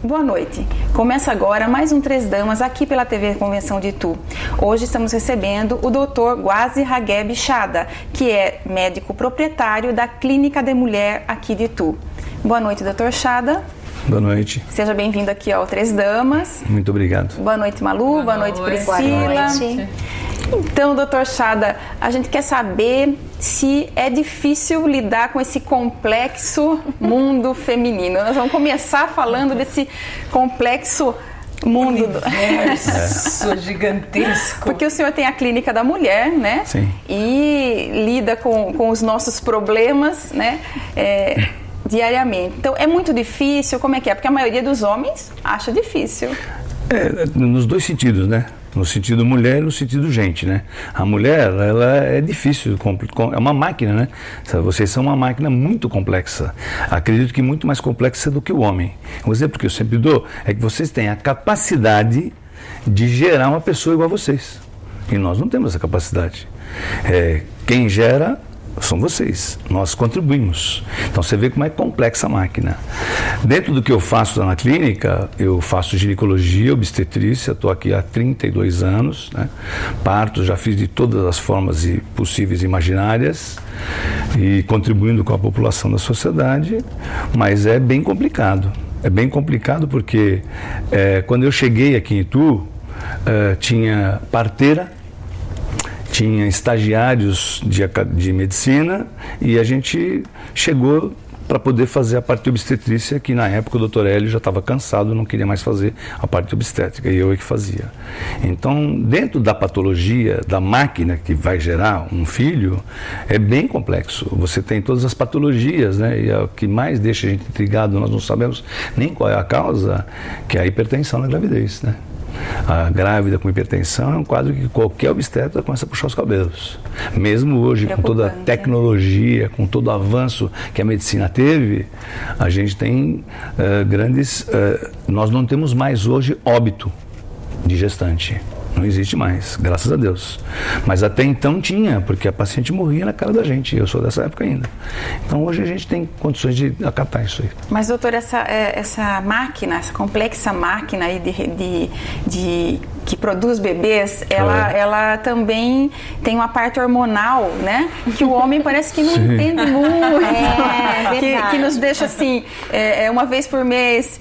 Boa noite. Começa agora mais um Três Damas aqui pela TV Convenção de Itu. Hoje estamos recebendo o Dr. Gwazi Hageb Shada, que é médico proprietário da Clínica de Mulher aqui de Itu. Boa noite, Dr. Shada. Boa noite. Seja bem-vindo aqui ao Três Damas. Muito obrigado. Boa noite, Malu. Boa noite, Priscila. Boa noite. Então, Dr. Shada, a gente quer saber se é difícil lidar com esse complexo mundo feminino. Nós vamos começar falando desse complexo mundo universo gigantesco. Porque o senhor tem a Clínica da Mulher, né? Sim. E lida com os nossos problemas, né? Diariamente. Então, é muito difícil? Como é que é? Porque a maioria dos homens acha difícil. Nos dois sentidos, né? No sentido mulher e no sentido gente, né? A mulher, ela é difícil, é uma máquina, né? Vocês são uma máquina muito complexa. Acredito que muito mais complexa do que o homem. Um exemplo que eu sempre dou é que vocês têm a capacidade de gerar uma pessoa igual a vocês. E nós não temos essa capacidade. Quem gera são vocês, nós contribuímos. Então você vê como é complexa a máquina. Dentro do que eu faço lá na clínica, eu faço ginecologia, obstetrícia, estou aqui há 32 anos, né? Partos já fiz de todas as formas possíveis e imaginárias, e contribuindo com a população da sociedade, mas é bem complicado. É bem complicado porque quando eu cheguei aqui em Itu, tinha parteira, tinha estagiários de medicina e a gente chegou para poder fazer a parte de obstetrícia, que na época o Dr. Hélio já estava cansado, não queria mais fazer a parte obstétrica, e eu é que fazia. Então, dentro da patologia, da máquina que vai gerar um filho, é bem complexo. Você tem todas as patologias, né? E o que mais deixa a gente intrigado, nós não sabemos nem qual é a causa, que é a hipertensão na gravidez, né? A grávida com hipertensão é um quadro que qualquer obstetra começa a puxar os cabelos. Mesmo hoje, com toda a tecnologia, com todo o avanço que a medicina teve, a gente tem grandes... nós não temos mais hoje óbito de gestante. Não existe mais, graças a Deus. Mas até então tinha, porque a paciente morria na cara da gente. Eu sou dessa época ainda. Então hoje a gente tem condições de acatar isso aí. Mas, doutor, essa máquina, essa complexa máquina aí que produz bebês, ela também tem uma parte hormonal, né? Que o homem parece que não entende muito. Que nos deixa assim, uma vez por mês,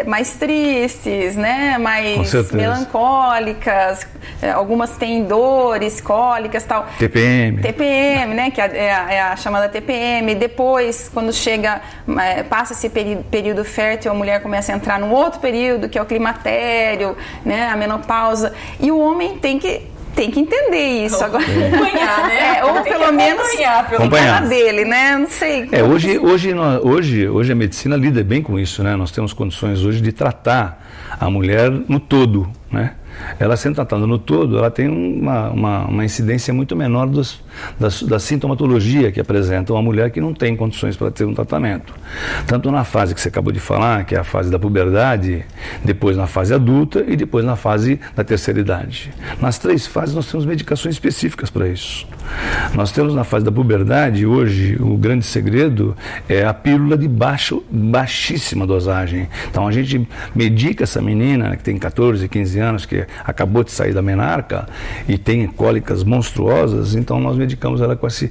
mais tristes, né? Mais melancólicas. Algumas têm dores, cólicas e tal. TPM, né? Que é a chamada TPM. Depois, quando passa esse período fértil, a mulher começa a entrar num outro período, que é o climatério, né? A menopausa. E o homem tem que entender isso agora. Acompanhar, né? Ou pelo menos acompanhar dele, né? Não sei. Hoje a medicina lida bem com isso, né? Nós temos condições hoje de tratar a mulher no todo, né? Ela sendo tratada no todo, ela tem uma incidência muito menor da sintomatologia que apresenta uma mulher que não tem condições para ter um tratamento. Tanto na fase que você acabou de falar, que é a fase da puberdade, depois na fase adulta e depois na fase da terceira idade. Nas três fases nós temos medicações específicas para isso. Nós temos na fase da puberdade, hoje, o grande segredo é a pílula de baixíssima dosagem. Então a gente medica essa menina que tem 14, 15 anos, que acabou de sair da menarca e tem cólicas monstruosas, então nós medicamos ela com esse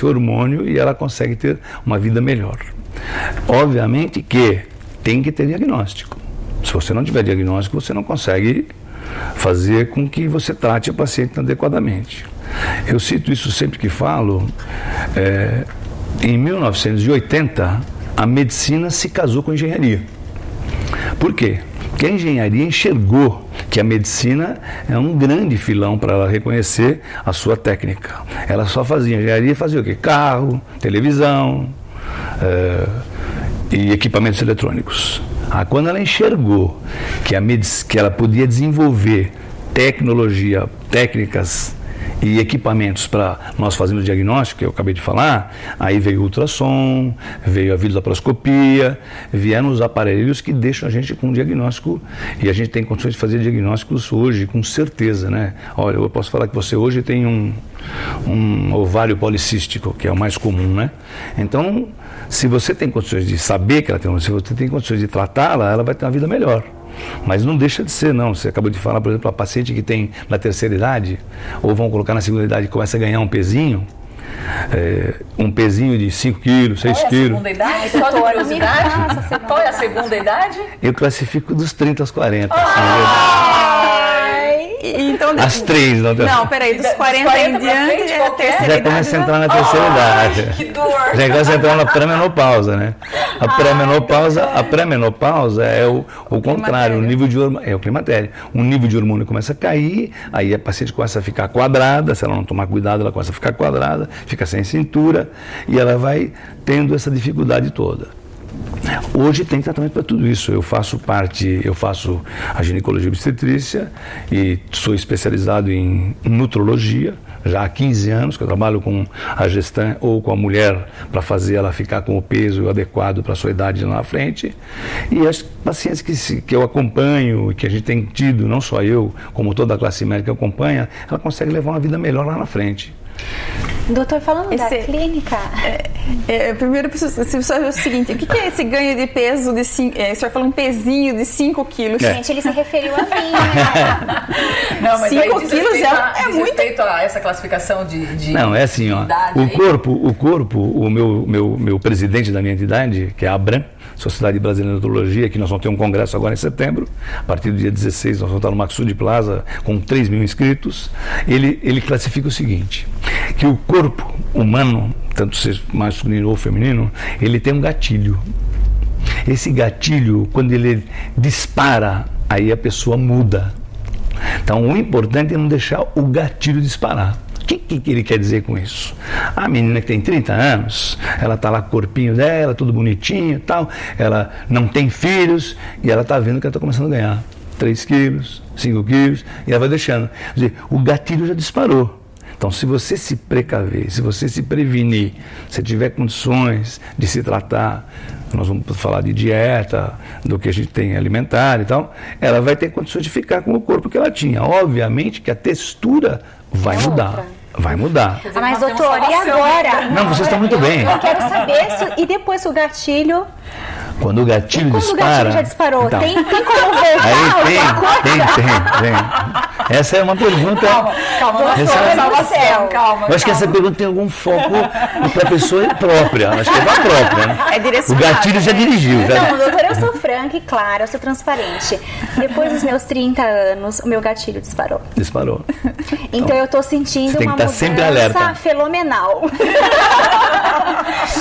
hormônio e ela consegue ter uma vida melhor. Obviamente que tem que ter diagnóstico. Se você não tiver diagnóstico, você não consegue fazer com que você trate a paciente adequadamente. Eu cito isso sempre que falo. Em 1980, a medicina se casou com a engenharia. Por quê? Porque a engenharia enxergou que a medicina é um grande filão para ela reconhecer a sua técnica. Ela só fazia engenharia, fazia o quê? Carro, televisão e equipamentos eletrônicos. Quando ela enxergou que ela podia desenvolver tecnologia, técnicas e equipamentos para nós fazermos o diagnóstico, que eu acabei de falar, aí veio o ultrassom, veio a videolaparoscopia, vieram os aparelhos que deixam a gente com um diagnóstico, e a gente tem condições de fazer diagnósticos hoje, com certeza, né? Olha, eu posso falar que você hoje tem um ovário policístico, que é o mais comum, né? Então, se você tem condições de saber que ela tem, se você tem condições de tratá-la, ela vai ter uma vida melhor. Mas não deixa de ser, não. Você acabou de falar, por exemplo, a paciente que tem na terceira idade, ou vão colocar na segunda idade, começa a ganhar um pezinho de 5 quilos, 6 quilos. Qual é a segunda idade? Só de curiosidade? Qual é a segunda idade? Eu classifico dos 30 aos 40. Então, as 3, não tem. Não, peraí, dos 40 em diante é a terceira idade. Já começa a entrar na terceira idade. Que dor! Já começa a entrar na pré-menopausa, né? A pré-menopausa é o contrário, o nível de hormônio, é o climatério. O nível de hormônio começa a cair, aí a paciente começa a ficar quadrada, se ela não tomar cuidado, ela começa a ficar quadrada, fica sem cintura, e ela vai tendo essa dificuldade toda. Hoje tem tratamento para tudo isso. Eu faço a ginecologia e obstetrícia e sou especializado em nutrologia já há 15 anos, que eu trabalho com a gestante ou com a mulher para fazer ela ficar com o peso adequado para a sua idade lá na frente. E as pacientes que eu acompanho, que a gente tem tido, não só eu, como toda a classe médica acompanha, ela consegue levar uma vida melhor lá na frente. Doutor, falando da clínica... primeiro, eu preciso saber o seguinte, o que é esse ganho de peso de 5... o senhor falou um pezinho de 5 quilos. Gente, ele se referiu a mim, né? Não, mas 5 quilos é muito... respeito a essa classificação de Não, é assim, ó, o meu presidente da minha entidade, que é a ABRAM, Sociedade Brasileira de Nutrologia, que nós vamos ter um congresso agora em setembro, a partir do dia 16, nós vamos estar no Maxud Plaza com 3 mil inscritos, ele classifica o seguinte, que o corpo humano, tanto seja masculino ou feminino, ele tem um gatilho. Esse gatilho, quando ele dispara, aí a pessoa muda. Então, o importante é não deixar o gatilho disparar. O que ele quer dizer com isso? A menina que tem 30 anos, ela está lá com o corpinho dela, tudo bonitinho e tal, ela não tem filhos e ela está vendo que ela está começando a ganhar 3 quilos, 5 quilos, e ela vai deixando. Quer dizer, o gatilho já disparou. Então, se você se precaver, se você se prevenir, se tiver condições de se tratar, nós vamos falar de dieta, do que a gente tem alimentar e tal, ela vai ter condições de ficar com o corpo que ela tinha. Obviamente que a textura vai mudar. Vai mudar. Mas, doutor, e agora? Não, vocês estão muito bem. Eu quero saber, e depois o gatilho... Quando o gatilho dispara... Quando o gatilho já disparou, então, tem como voltar? Aí tem. Essa é uma pergunta... Calma, calma. Eu acho que essa pergunta tem algum foco para a pessoa própria. Acho que é para a própria, né? É direcionado. O gatilho já dirigiu. Não, doutor, eu sou franca e clara, eu sou transparente. Depois dos meus 30 anos, o meu gatilho disparou. Disparou. Então eu estou sentindo uma mudança fenomenal.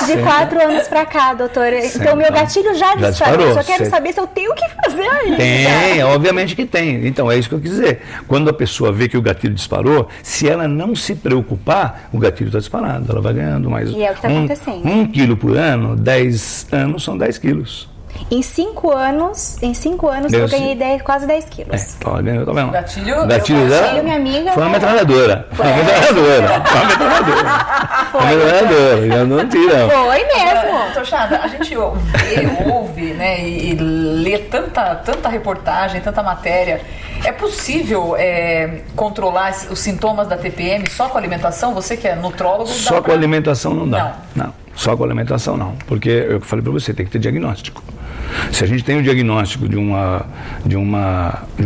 De 4 anos para cá, doutor. Então, meu gatilho já disparou. Eu só quero saber se eu tenho o que fazer aí. Tem, obviamente que tem. Então, é isso que eu quis dizer. Quando a pessoa vê que o gatilho disparou, se ela não se preocupar, o gatilho está disparado. Ela vai ganhando mais. E é o que está acontecendo. 1 quilo por ano, 10 anos são 10 quilos. Em 5 anos, eu ganhei quase 10 quilos. Tá vendo? O gatilho dela minha amiga, foi uma metralhadora. Foi uma metralhadora. Já não tira. Foi mesmo. Tochada, a gente ouve, né, e lê tanta reportagem, tanta matéria. É possível controlar os sintomas da TPM só com alimentação? Você que é nutrólogo... Só com alimentação não dá. Não, só com alimentação não. Porque eu falei para você, tem que ter diagnóstico. Se a gente tem o diagnóstico de um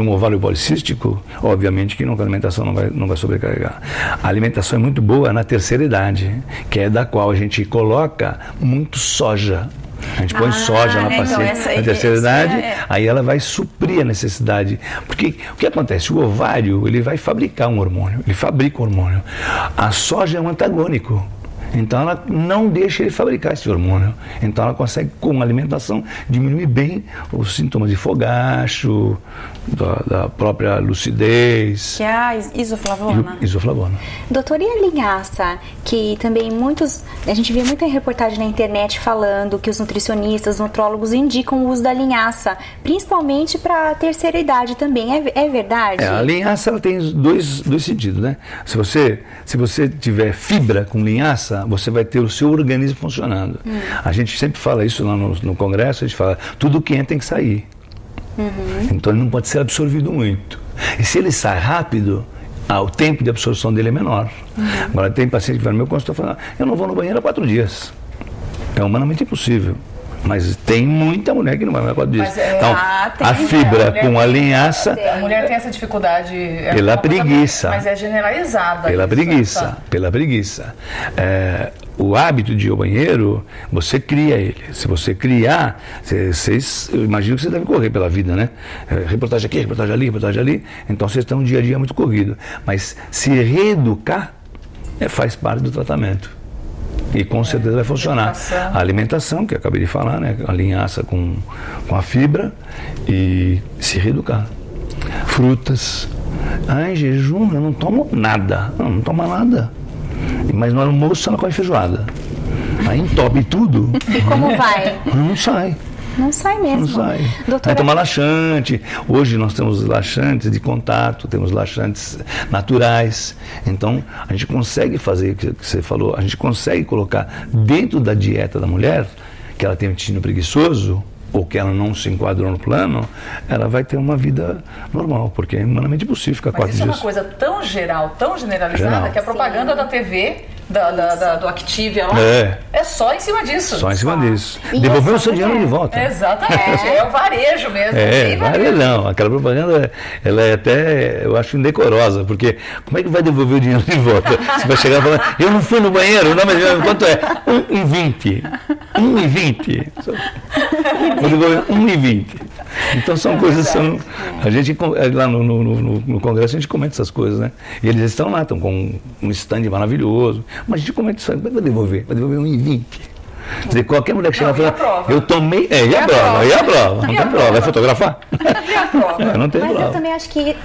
ovário policístico, obviamente que a alimentação não vai sobrecarregar. A alimentação é muito boa na terceira idade, que é da qual a gente coloca muito soja. A gente põe soja na paciente na terceira idade, aí ela vai suprir a necessidade. Porque o que acontece? O ovário, ele vai fabricar um hormônio, ele fabrica um hormônio. A soja é um antagônico. Então ela não deixa ele fabricar esse hormônio. Então ela consegue, com alimentação, diminuir bem os sintomas de fogacho, da própria lucidez. Que é a isoflavona. Isoflavona. Doutora, e a linhaça? Que também a gente vê muita reportagem na internet falando que os nutricionistas, nutrólogos indicam o uso da linhaça, principalmente para a terceira idade também. É verdade? A linhaça ela tem dois sentidos, né? Se você tiver fibra com linhaça, você vai ter o seu organismo funcionando. A gente sempre fala isso lá no congresso, a gente fala, tudo que entra tem que sair. Então ele não pode ser absorvido muito. E se ele sai rápido, o tempo de absorção dele é menor. Agora tem paciente que vai no meu consultório falando, eu não vou no banheiro há 4 dias. É humanamente impossível. Mas tem muita mulher que não vai mais 4 dias. Então, a fibra com a linhaça... A mulher tem essa dificuldade... Pela preguiça. Mas é generalizada. Pela preguiça. O hábito de ir ao banheiro, você cria ele. Se você criar, eu imagino que você deve correr pela vida, né? Reportagem aqui, reportagem ali. Então, vocês estão um dia a dia muito corrido. Mas se reeducar, faz parte do tratamento. E com certeza vai funcionar. A alimentação, que eu acabei de falar, né? A linhaça com a fibra e se reeducar. Frutas. Em jejum eu não tomo nada. Não toma nada. Mas no almoço ela come feijoada. Aí entope tudo. E como vai? Não sai. Não sai mesmo. Não sai. Doutora... Vai tomar laxante. Hoje nós temos laxantes de contato, temos laxantes naturais. Então, a gente consegue fazer o que você falou, a gente consegue colocar dentro da dieta da mulher, que ela tem um intestino preguiçoso, ou que ela não se enquadrou no plano, ela vai ter uma vida normal, porque é humanamente impossível ficar 4 dias. Mas isso é uma coisa tão geral, tão generalizada, que a propaganda da TV, do Activia lá, é só em cima disso. Só em cima disso. Devolver o seu dinheiro de volta. Exatamente, é o varejo mesmo. Varejo não, aquela propaganda, ela é até, eu acho, indecorosa, porque como é que vai devolver o dinheiro de volta? Você vai chegar e falar, eu não fui no banheiro, não, mas quanto é? 1,20. 1,20. Vou devolver 1,20. Então são coisas, a gente lá no congresso a gente comenta essas coisas, né? E eles estão lá, estão com um stand maravilhoso, mas a gente comenta isso, vai devolver 1,20. Quer dizer, qualquer mulher que chegar e falar, eu tomei, e a prova? Não tem prova, vai fotografar? Não tem prova. Mas eu também acho que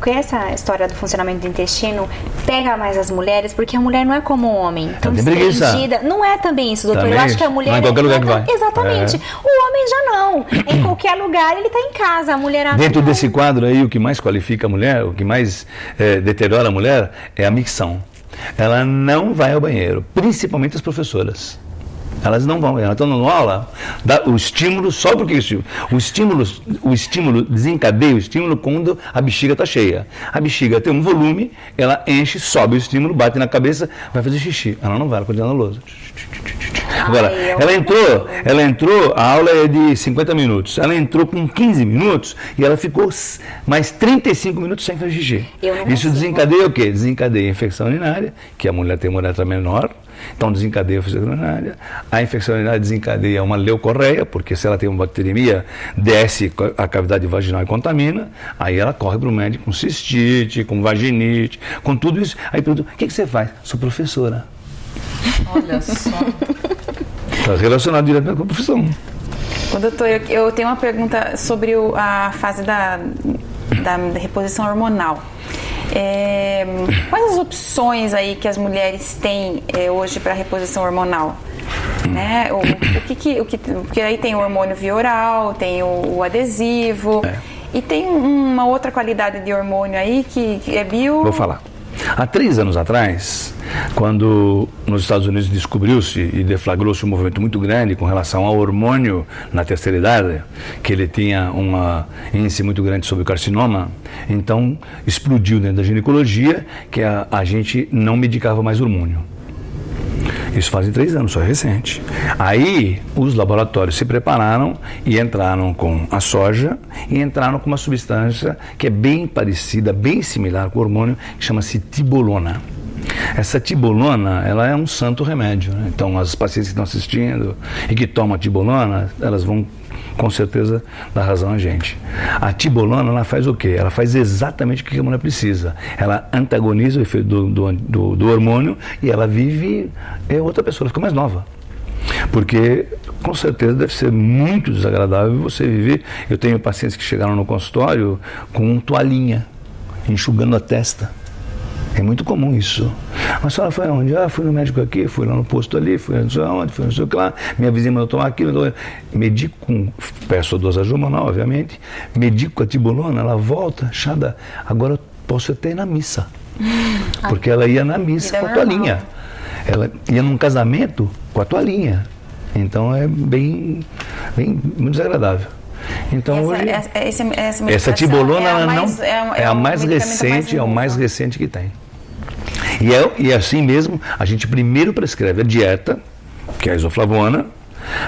essa história do funcionamento do intestino pega mais as mulheres, porque a mulher não é como o homem, tão desprendida. Não é também isso, doutor. Também eu acho que a mulher... Não é em qualquer lugar que vai. Exatamente. O homem já não. Em qualquer lugar ele está em casa, a mulher... Dentro desse quadro aí, o que mais qualifica a mulher, o que mais deteriora a mulher, é a micção. Ela não vai ao banheiro, principalmente as professoras. Elas não vão, elas estão dando aula, o estímulo, só porque o estímulo desencadeia o estímulo quando a bexiga está cheia. A bexiga tem um volume, ela enche, sobe o estímulo, bate na cabeça, vai fazer xixi. Ela não vai, ela continua na lousa. Agora, ela entrou, a aula é de 50 minutos, ela entrou com 15 minutos e ela ficou mais 35 minutos sem fazer xixi. Isso desencadeia o quê? Desencadeia a infecção urinária, que a mulher tem uma uretra menor, então desencadeia a infecção urinária. A infecção urinária desencadeia uma leucorreia, porque se ela tem uma bacteremia, desce a cavidade vaginal e contamina, aí ela corre para o médico com cistite, com vaginite, com tudo isso. Aí pergunta, o que você faz? Sou professora. Olha só. Está relacionado diretamente com a profissão. Doutor, eu tenho uma pergunta sobre a fase da reposição hormonal. Quais as opções aí que as mulheres têm hoje para reposição hormonal? Né? Porque aí tem o hormônio via oral, tem o adesivo, e tem uma outra qualidade de hormônio aí que é bio... Vou falar. Há 3 anos atrás, quando nos Estados Unidos descobriu-se e deflagrou-se um movimento muito grande com relação ao hormônio na terceira idade, que ele tinha um índice muito grande sobre o carcinoma, então explodiu dentro da ginecologia que a gente não medicava mais hormônio. Isso fazem 3 anos, só é recente. Aí os laboratórios se prepararam e entraram com a soja e entraram com uma substância que é bem parecida, bem similar com o hormônio, que chama-se tibolona. Essa tibolona, ela é um santo remédio, né? Então as pacientes que estão assistindo e que tomam a tibolona, elas vão com certeza dá razão a gente. A tibolona, ela faz o quê? Ela faz exatamente o que a mulher precisa. Ela antagoniza o efeito do hormônio e ela vive outra pessoa, ela fica mais nova. Porque, com certeza, deve ser muito desagradável você viver. Eu tenho pacientes que chegaram no consultório com toalhinha, enxugando a testa. É muito comum isso. Mas a senhora foi aonde? Fui no médico aqui, fui lá no posto ali, fui não sei aonde, fui não sei o que lá. Minha vizinha mandou tomar aquilo. Medico peço a dosagem hormonal, obviamente. Medico com a tibolona, ela volta, chada. Agora eu posso até ir na missa. Porque ela ia na missa com a toalhinha. Ela ia num casamento com a toalhinha. Então é muito desagradável. Então essa tibolona é a mais recente, é o mais recente que tem. E assim mesmo, a gente primeiro prescreve a dieta, que é a isoflavona,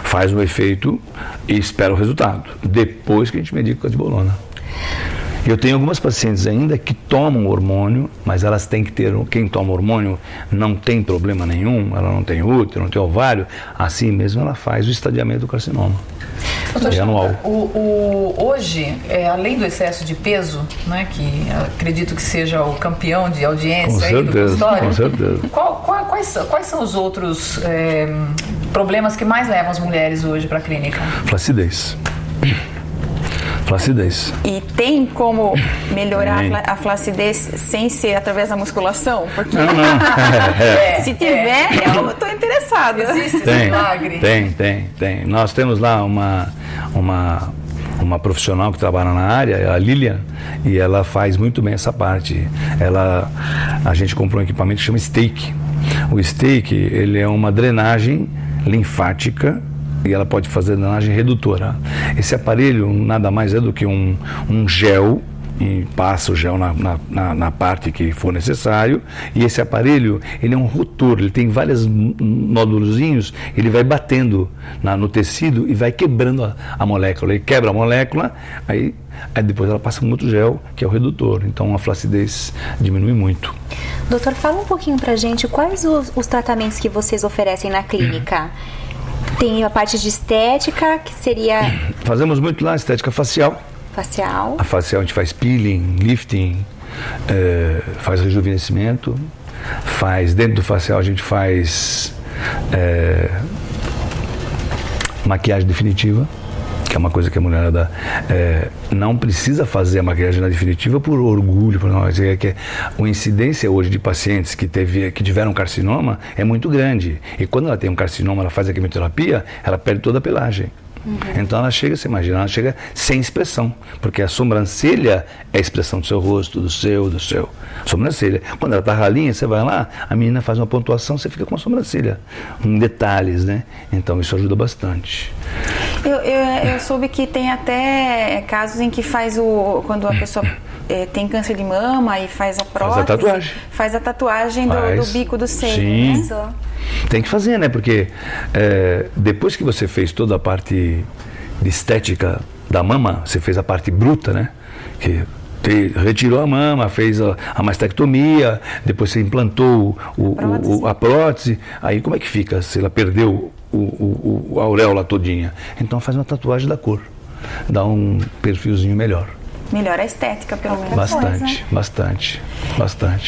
faz o efeito e espera o resultado. Depois que a gente medica com a tibolona. Eu tenho algumas pacientes ainda que tomam hormônio, mas elas têm que ter, quem toma hormônio não tem problema nenhum, ela não tem útero, não tem ovário, assim mesmo ela faz o estadiamento do carcinoma. Doutor, anual. Hoje, além do excesso de peso, né, que acredito que seja o campeão de audiência aí do consultório, com certeza. Quais são os outros problemas que mais levam as mulheres hoje para a clínica? Flacidez. E tem como melhorar a flacidez sem ser através da musculação? Porque não. Se tiver, eu estou interessada. Existe esse milagre? Tem. Nós temos lá uma profissional que trabalha na área, a Lilian, e ela faz muito bem essa parte. A gente comprou um equipamento que chama Stake. O Stake, ele é uma drenagem linfática e ela pode fazer drenagem redutora. Esse aparelho nada mais é do que um gel, e passa o gel na parte que for necessário, e esse aparelho, ele é um rotor, ele tem vários nódulozinhos, ele vai batendo no tecido e vai quebrando a molécula, ele quebra a molécula, aí depois ela passa um outro gel, que é o redutor, então a flacidez diminui muito. Doutor, fala um pouquinho pra gente quais os tratamentos que vocês oferecem na clínica. Tem a parte de estética, que seria... Fazemos muito lá, estética facial. Facial. A facial a gente faz peeling, lifting, faz rejuvenescimento, dentro do facial a gente faz maquiagem definitiva, que é uma coisa que a mulherada não precisa fazer a maquiagem definitiva por orgulho, por nós. A incidência hoje de pacientes que tiveram carcinoma é muito grande. E quando ela tem um carcinoma, ela faz a quimioterapia, ela perde toda a pelagem. Então ela chega, você imagina, ela chega sem expressão, porque a sobrancelha é a expressão do seu rosto, do seu. Sobrancelha. Quando ela tá ralinha, você vai lá, a menina faz uma pontuação, você fica com a sobrancelha, em detalhes, né? Então isso ajuda bastante. Eu soube que tem até casos em que quando a pessoa tem câncer de mama e faz a prótese, faz a tatuagem do bico do seio. Sim. Né? Tem que fazer, né? Porque depois que você fez toda a parte de estética da mama, você fez a parte bruta, né? Que retirou a mama, fez a mastectomia, depois você implantou a prótese. Aí como é que fica se ela perdeu a auréola todinha? Então faz uma tatuagem da cor, dá um perfilzinho melhor. Melhora a estética, pelo menos. Bastante.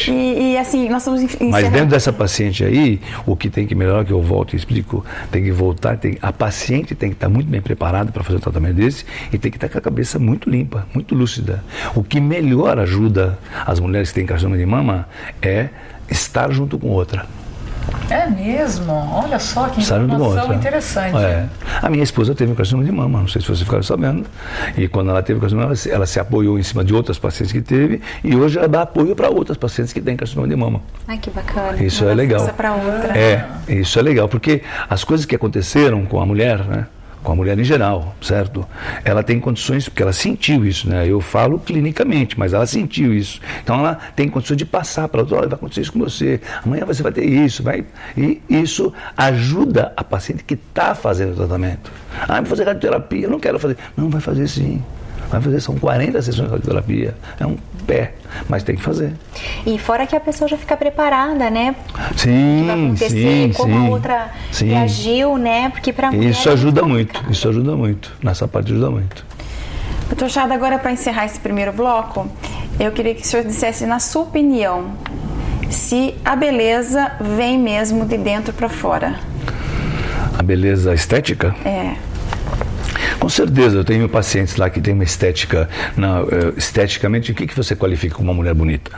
E assim, nós estamos encerrando. Mas dentro dessa paciente aí, o que tem que melhorar, que eu volto e explico, tem que voltar, a paciente tem que estar muito bem preparada para fazer um tratamento desse e tem que estar com a cabeça muito limpa, muito lúcida. O que melhor ajuda as mulheres que têm carcinoma de mama é estar junto com outra. É mesmo? Olha só que informação interessante. A minha esposa teve um carcinoma de mama, não sei se vocês ficaram sabendo. E quando ela teve carcinoma, ela se apoiou em cima de outras pacientes que teve e hoje ela dá apoio para outras pacientes que têm carcinoma de mama. Ai, que bacana. Isso é legal. Isso é legal, porque as coisas que aconteceram com a mulher, né? Com a mulher em geral, certo? Ela tem condições, porque ela sentiu isso, né? Eu falo clinicamente, mas ela sentiu isso. Então ela tem condições de passar para outra, olha, vai acontecer isso com você, amanhã você vai ter isso, e isso ajuda a paciente que está fazendo o tratamento. Vou fazer radioterapia, eu não quero fazer. Não, vai fazer sim. Vai fazer, são 40 sessões de radioterapia. É um pé, mas tem que fazer. E fora que a pessoa já fica preparada, né? Sim, vai acontecer, sim, como sim. a outra Sim. reagiu, né? Porque para mulher Isso ajuda muito, isso ajuda muito. Nessa parte ajuda muito. Doutor Chada, agora para encerrar esse primeiro bloco, eu queria que o senhor dissesse, na sua opinião, se a beleza vem mesmo de dentro para fora. A beleza estética? É. Com certeza, eu tenho pacientes lá que têm uma estética, esteticamente, o que você qualifica como uma mulher bonita?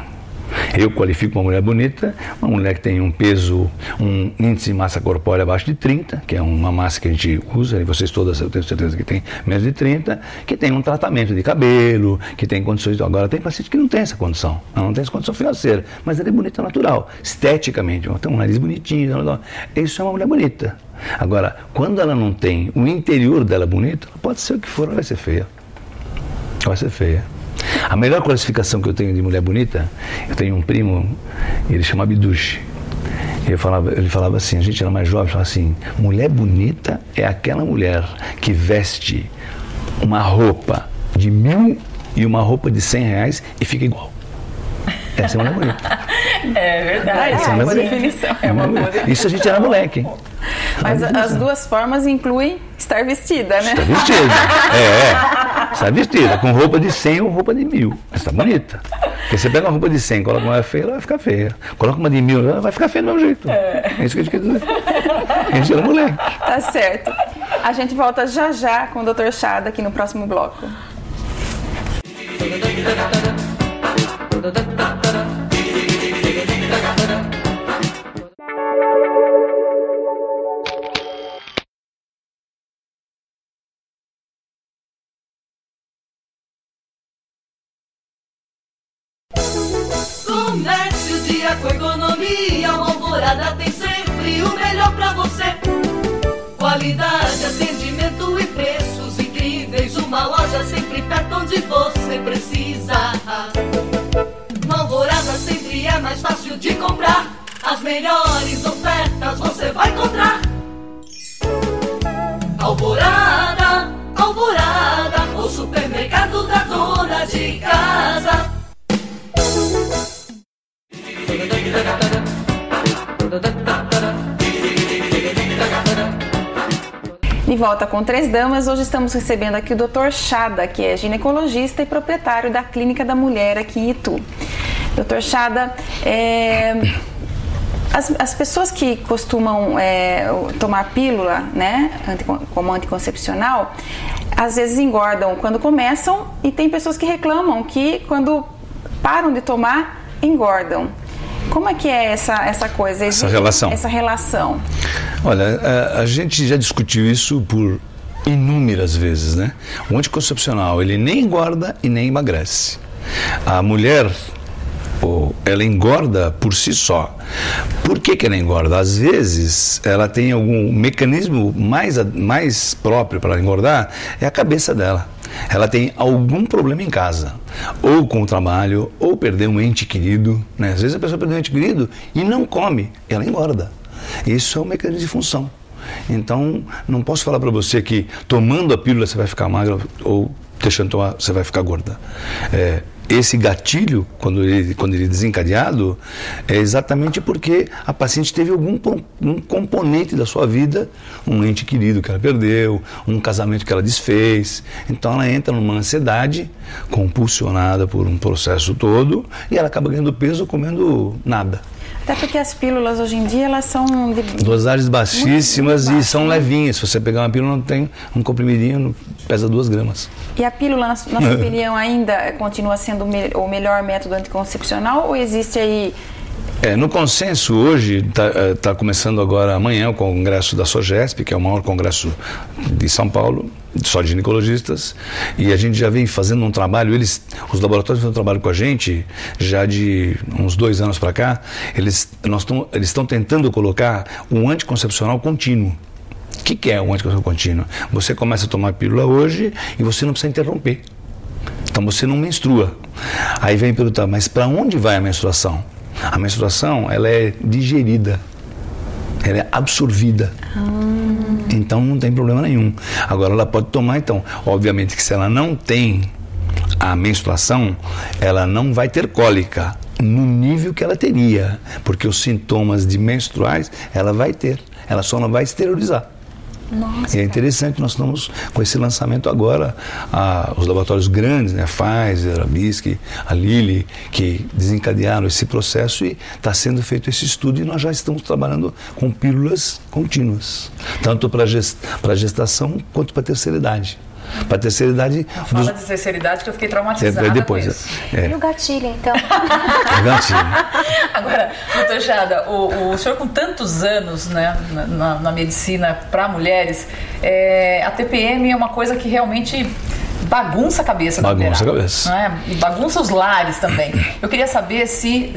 Eu qualifico uma mulher bonita, uma mulher que tem um peso, um índice de massa corpórea abaixo de 30, que é uma massa que a gente usa, e vocês todas, eu tenho certeza que tem menos de 30, que tem um tratamento de cabelo, que tem condições. Agora, tem paciente que não tem essa condição, ela não tem essa condição financeira, mas ela é bonita natural, esteticamente, ela tem um nariz bonitinho, isso é uma mulher bonita. Agora, quando ela não tem o interior dela bonito, pode ser o que for, ela vai ser feia. Vai ser feia. A melhor classificação que eu tenho de mulher bonita, eu tenho um primo, ele chama Abdushi. Ele falava assim, a gente era mais jovem, falava assim, mulher bonita é aquela mulher que veste uma roupa de 1.000 e uma roupa de R$100 e fica igual. Essa é uma mulher bonita. É verdade. Essa é uma boa definição. É uma boa definição. Isso a gente era moleque, hein? Mas as duas formas incluem estar vestida, né? Está vestida. Está vestida, com roupa de 100 ou roupa de 1.000. Mas está bonita. Porque você pega uma roupa de 100, coloca uma feia, ela vai ficar feia. Coloca uma de 1.000, ela vai ficar feia do mesmo jeito. É isso que a gente quer dizer. A gente era moleque. Tá certo. A gente volta já já com o Dr. Chada aqui no próximo bloco. Comércio dia com economia, uma Alvorada tem sempre o melhor pra você. Qualidade, atendimento e preços incríveis, uma loja sempre perto onde você precisa. Na Alvorada sempre é mais fácil de comprar, as melhores ofertas você vai encontrar. Alvorada, Alvorada, o supermercado da dona de casa. De volta com Três Damas, hoje estamos recebendo aqui o Dr. Chada, que é ginecologista e proprietário da Clínica da Mulher aqui em Itu. Dr. Chada, as pessoas que costumam tomar pílula, né, como anticoncepcional, às vezes engordam quando começam e tem pessoas que reclamam que quando param de tomar, engordam. Como é que é essa coisa? Essa relação. Essa relação. Olha, a gente já discutiu isso por inúmeras vezes, né? O anticoncepcional, ele nem engorda e nem emagrece. A mulher, ela engorda por si só. Por que ela engorda? Às vezes, ela tem algum mecanismo mais próprio para engordar, é a cabeça dela. Ela tem algum problema em casa, ou com o trabalho, ou perdeu um ente querido, né? Às vezes a pessoa perdeu um ente querido e não come, ela engorda. Isso é um mecanismo de função. Então, não posso falar para você que tomando a pílula você vai ficar magra ou deixando de tomar você vai ficar gorda. Esse gatilho, quando ele é desencadeado, é exatamente porque a paciente teve um componente da sua vida, um ente querido que ela perdeu, um casamento que ela desfez. Então ela entra numa ansiedade compulsionada por um processo todo e ela acaba ganhando peso comendo nada. Até porque as pílulas hoje em dia, elas são de dosagens baixíssimas e são levinhas. Se você pegar uma pílula, não tem um pesa 2 gramas. E a pílula, na sua opinião, ainda continua sendo o melhor método anticoncepcional ou existe aí... No consenso, hoje, está começando agora amanhã o congresso da SOGESP, que é o maior congresso de São Paulo, só de ginecologistas, e a gente já vem fazendo um trabalho, os laboratórios fazem um trabalho com a gente, já de uns 2 anos para cá, eles estão tentando colocar um anticoncepcional contínuo. O que é um anticoncepcional contínuo? Você começa a tomar pílula hoje e você não precisa interromper. Então você não menstrua. Aí vem perguntar, mas para onde vai a menstruação? A menstruação, ela é digerida, ela é absorvida. Então não tem problema nenhum. Agora ela pode tomar, então, obviamente que se ela não tem a menstruação, ela não vai ter cólica no nível que ela teria, porque os sintomas de menstruais ela vai ter, ela só não vai exteriorizar. Nossa, e é interessante que nós estamos com esse lançamento agora, os laboratórios grandes, né, a Pfizer, a BISC, a Lilly, que desencadearam esse processo e está sendo feito esse estudo e nós já estamos trabalhando com pílulas contínuas, tanto para gestação quanto para terceira idade. Para terceira idade... Não fala de terceira idade que eu fiquei traumatizada depois, com isso. E o gatilho, então? O gatilho. Agora, doutor Jada, o senhor com tantos anos, né, na medicina para mulheres, a TPM é uma coisa que realmente bagunça a cabeça da mulher. Bagunça a cabeça. Né? E bagunça os lares também. Eu queria saber se,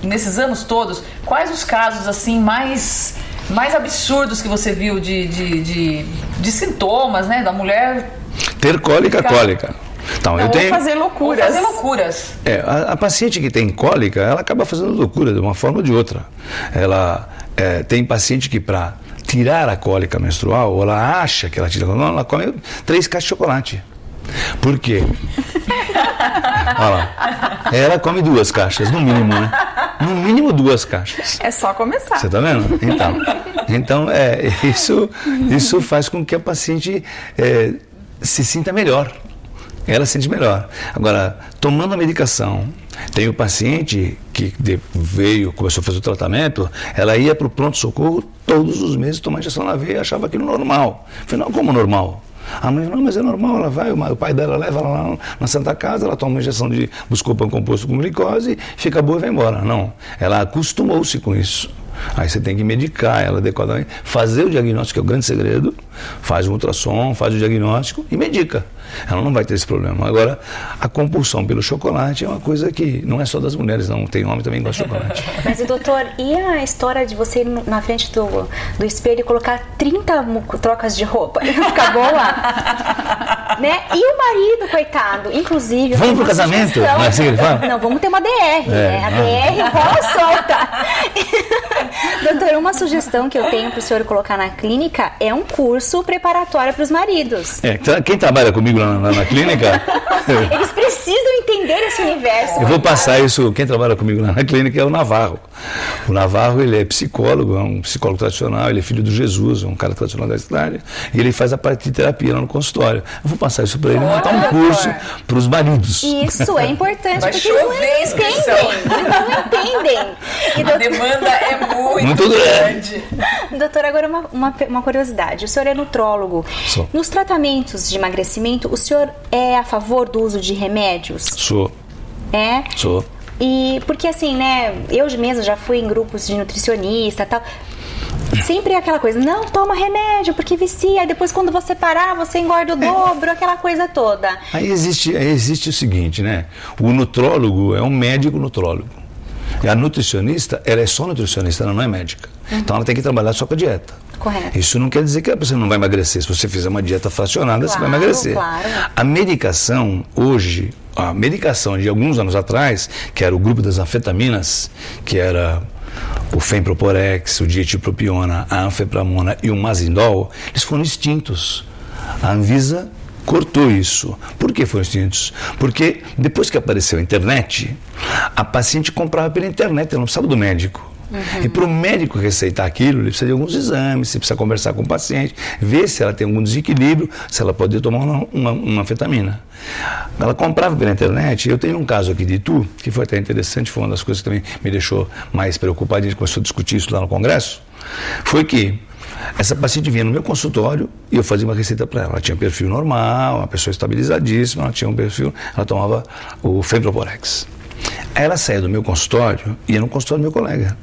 nesses anos todos, quais os casos assim mais absurdos que você viu de sintomas, né, da mulher... Ter cólica. Então, não, eu tenho... fazer loucuras. Fazer loucuras. A paciente que tem cólica, ela acaba fazendo loucura de uma forma ou de outra. Ela tem paciente que para tirar a cólica menstrual, ela acha que ela tira, não, ela come 3 caixas de chocolate. Por quê? Olha lá. Ela come 2 caixas, no mínimo, né? No mínimo 2 caixas. É só começar. Você está vendo? Então isso faz com que a paciente se sinta melhor. Ela se sente melhor. Agora, tomando a medicação, tem o paciente que começou a fazer o tratamento, ela ia para o pronto-socorro todos os meses tomar injeção na veia e achava aquilo normal. Afinal, como normal? A mãe, não, mas é normal, ela vai, o pai dela leva ela lá na Santa Casa, ela toma uma injeção de Buscopan composto com glicose, fica boa e vai embora. Não, ela acostumou-se com isso. Aí você tem que medicar ela adequadamente, fazer o diagnóstico, que é o grande segredo, faz um ultrassom, faz o diagnóstico e medica. Ela não vai ter esse problema. Agora, a compulsão pelo chocolate é uma coisa que não é só das mulheres, não. Tem homem também que gosta de chocolate. Mas, doutor, e a história de você ir na frente do espelho e colocar 30 trocas de roupa e não ficar boa? Né? E o marido, coitado, inclusive... Vamos pro casamento? Não é assim que ele fala? Não, vamos ter uma DR, né? A DR rola solta. Doutor, uma sugestão que eu tenho para o senhor colocar na clínica é um curso preparatório para os maridos. Quem trabalha comigo na clínica... Eles precisam entender esse universo. Eu vou passar isso, quem trabalha comigo na clínica é o Navarro. O Navarro, ele é psicólogo, é um psicólogo tradicional, ele é filho do Jesus, um cara tradicional da cidade, e ele faz a parte de terapia lá no consultório. Eu vou passar isso para ele, montar um curso para os maridos. Isso é importante, vai porque eles não entendem. A demanda é muito grande. Doutor, agora uma curiosidade. O senhor é nutrólogo. Sou. Nos tratamentos de emagrecimento, o senhor é a favor do uso de remédios? Sou. É? Sou. E porque assim, né, eu mesmo já fui em grupos de nutricionista e tal, sempre é aquela coisa, não toma remédio porque vicia, e depois quando você parar, você engorda o dobro, aquela coisa toda. Aí existe o seguinte, né, o nutrólogo é um médico nutrólogo. E a nutricionista, ela é só nutricionista, ela não é médica. Então ela tem que trabalhar só com a dieta. Correto. Isso não quer dizer que a pessoa não vai emagrecer. Se você fizer uma dieta fracionada, você vai emagrecer. Claro. A medicação, hoje, a medicação de alguns anos atrás, que era o grupo das anfetaminas, que era o Femproporex, o dietipropiona, a anfepramona e o mazindol, eles foram extintos. A Anvisa cortou isso. Por que foram extintos? Porque depois que apareceu a internet, a paciente comprava pela internet, ela não precisava do médico. E para o médico receitar aquilo, ele precisa de alguns exames, você precisa conversar com o paciente, ver se ela tem algum desequilíbrio, se ela pode tomar uma anfetamina. Ela comprava pela internet. Eu tenho um caso aqui de Itu, que foi até interessante, foi uma das coisas que também me deixou mais preocupado, a gente começou a discutir isso lá no congresso, foi que essa paciente vinha no meu consultório e eu fazia uma receita para ela. Ela tinha perfil normal, uma pessoa estabilizadíssima, ela tinha um perfil, ela tomava o Femproporex. Aí ela saía do meu consultório e ia no consultório do meu colega.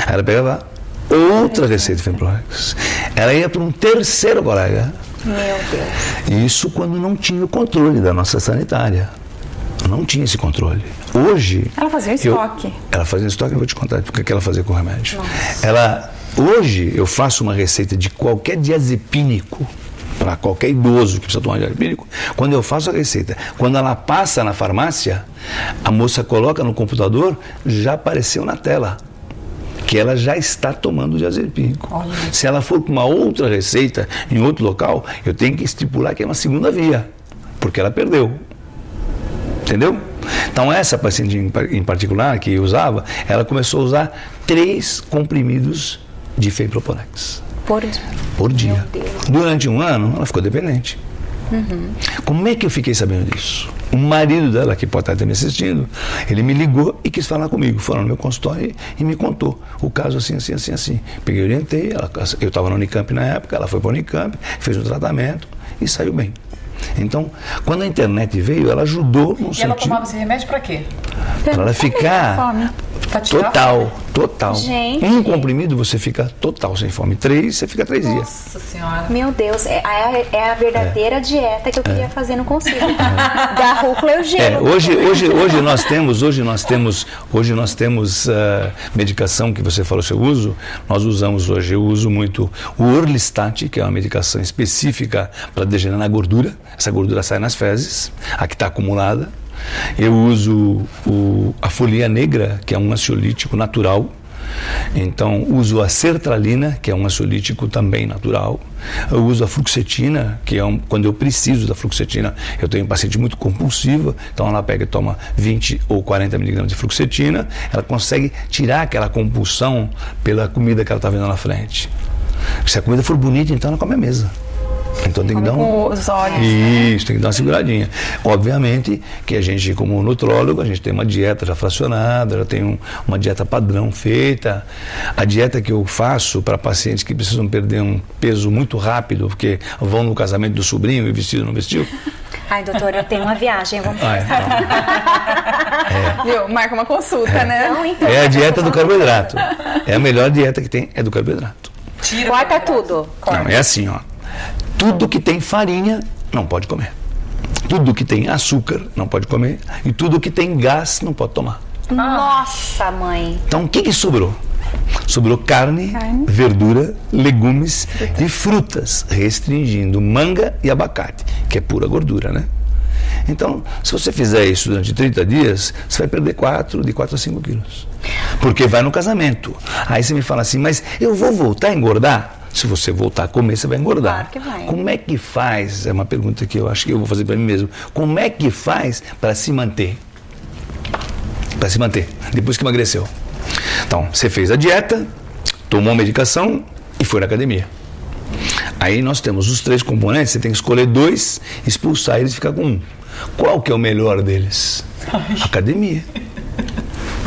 Aí ela pegava outra receita de Femproporex. Ela ia para um terceiro colega. Meu Deus. Isso quando não tinha o controle da nossa sanitária. Não tinha esse controle. Hoje... Ela fazia um estoque. Ela fazia um estoque, eu vou te contar o que ela fazia com o remédio. Hoje eu faço uma receita de qualquer diazepínico, para qualquer idoso que precisa tomar diazepínico. Quando eu faço a receita, quando ela passa na farmácia, a moça coloca no computador, já apareceu na tela que ela já está tomando diazepínico. Se ela for com uma outra receita em outro local, eu tenho que estipular que é uma segunda via, porque ela perdeu. Entendeu? Então essa paciente em particular que usava, ela começou a usar 3 comprimidos de Feipropolex. Por dia. Durante um ano, ela ficou dependente. Como é que eu fiquei sabendo disso? O marido dela, que pode estar me assistindo, ele me ligou e quis falar comigo. Foi no meu consultório e me contou o caso assim. Peguei, orientei, eu estava na Unicamp na época, ela foi para a Unicamp, fez o tratamento e saiu bem. Então, quando a internet veio, ela ajudou no sentido... E ela tomava esse remédio para quê? Para ela ficar total. Gente. Um comprimido você fica total sem fome. 3, você fica 3 dias. Nossa Senhora. Meu Deus, é a verdadeira dieta que eu queria fazer no conselho. Da rúcula e o gelo. Hoje nós temos medicação que você falou, eu uso. Nós usamos hoje, eu uso muito o Orlistat, que é uma medicação específica para degenerar na gordura. Essa gordura sai nas fezes, a que está acumulada. Eu uso a folia negra, que é um ansiolítico natural. Então, uso a sertralina, que é um ansiolítico também natural. Eu uso a fluoxetina, que é quando eu preciso da fluoxetina. Eu tenho um paciente muito compulsiva, então ela pega e toma 20 ou 40 miligramas de fluoxetina. Ela consegue tirar aquela compulsão pela comida que ela está vendo na frente. Se a comida for bonita, então ela come à mesa. Então tem que dar os olhos, Isso, tem que dar uma seguradinha. Obviamente que a gente, como nutrólogo, a gente tem uma dieta já fracionada, já tem uma dieta padrão feita. A dieta que eu faço para pacientes que precisam perder um peso muito rápido, porque vão no casamento do sobrinho e vestido não vestiu. Ai, doutor, eu tenho uma viagem, vamos Viu? Marca uma consulta, né? Não, então, é a dieta do carboidrato. É a melhor dieta que tem, é do carboidrato. Corta tudo. Não, é assim, ó. Tudo que tem farinha, não pode comer. Tudo que tem açúcar, não pode comer. E tudo que tem gás, não pode tomar. Nossa, mãe. Então, o que sobrou? Sobrou carne, verdura, legumes e frutas, restringindo manga e abacate, que é pura gordura, né? Então, se você fizer isso durante 30 dias, você vai perder de 4 a 5 quilos. Porque vai no casamento. Aí você me fala assim, mas eu vou voltar a engordar? Se você voltar a comer, você vai engordar. Claro que vai. Como é que faz? É uma pergunta que eu acho que eu vou fazer para mim mesmo. Como é que faz para se manter? Para se manter, depois que emagreceu. Então, você fez a dieta, tomou a medicação e foi na academia. Aí nós temos os 3 componentes, você tem que escolher 2, expulsar eles e ficar com 1. Qual que é o melhor deles? Academia.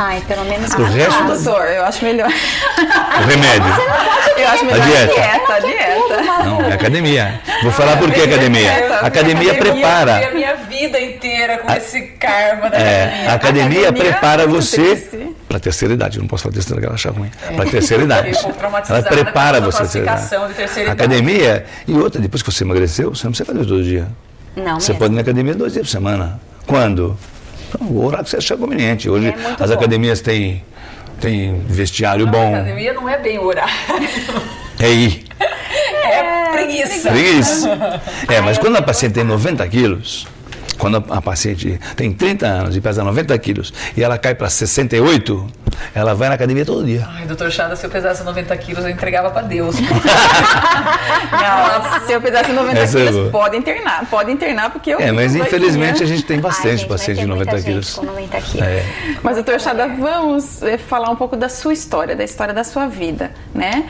Ai, pelo menos O resto Doutor, eu acho melhor. o remédio. Eu acho melhor a dieta. Não, é academia. Vou falar por que academia. A academia prepara. Eu a minha vida inteira com esse karma da academia. A academia prepara você triste. para a terceira idade. Eu não posso falar terceira, que ela acha ruim. Para a terceira idade. Eu fico Ela traumatizada prepara com a você para a terceira classificação de terceira idade. Academia e outra, depois que você emagreceu, você não precisa fazer todo dia. Não, Você mesmo. pode ir na academia 2 dias por semana. Quando? O horário que você achar conveniente. Hoje muito as bom. academias têm vestiário A bom. academia não é bem o horário. É ir. É preguiça. Preguiça. Mas quando a paciente tem 90 quilos, quando a paciente tem 30 anos e pesa 90 quilos e ela cai para 68, ela vai na academia todo dia. Ai, doutor Chada, se eu pesasse 90 quilos, eu entregava pra Deus. Não, se eu pesasse 90 Essa é quilos, boa. pode internar, porque eu... Mas fico infelizmente a doidinha. gente tem bastante paciente de 90 quilos. Com 90 quilos. Mas, doutor Chada, vamos falar um pouco da sua história, da história da sua vida, né?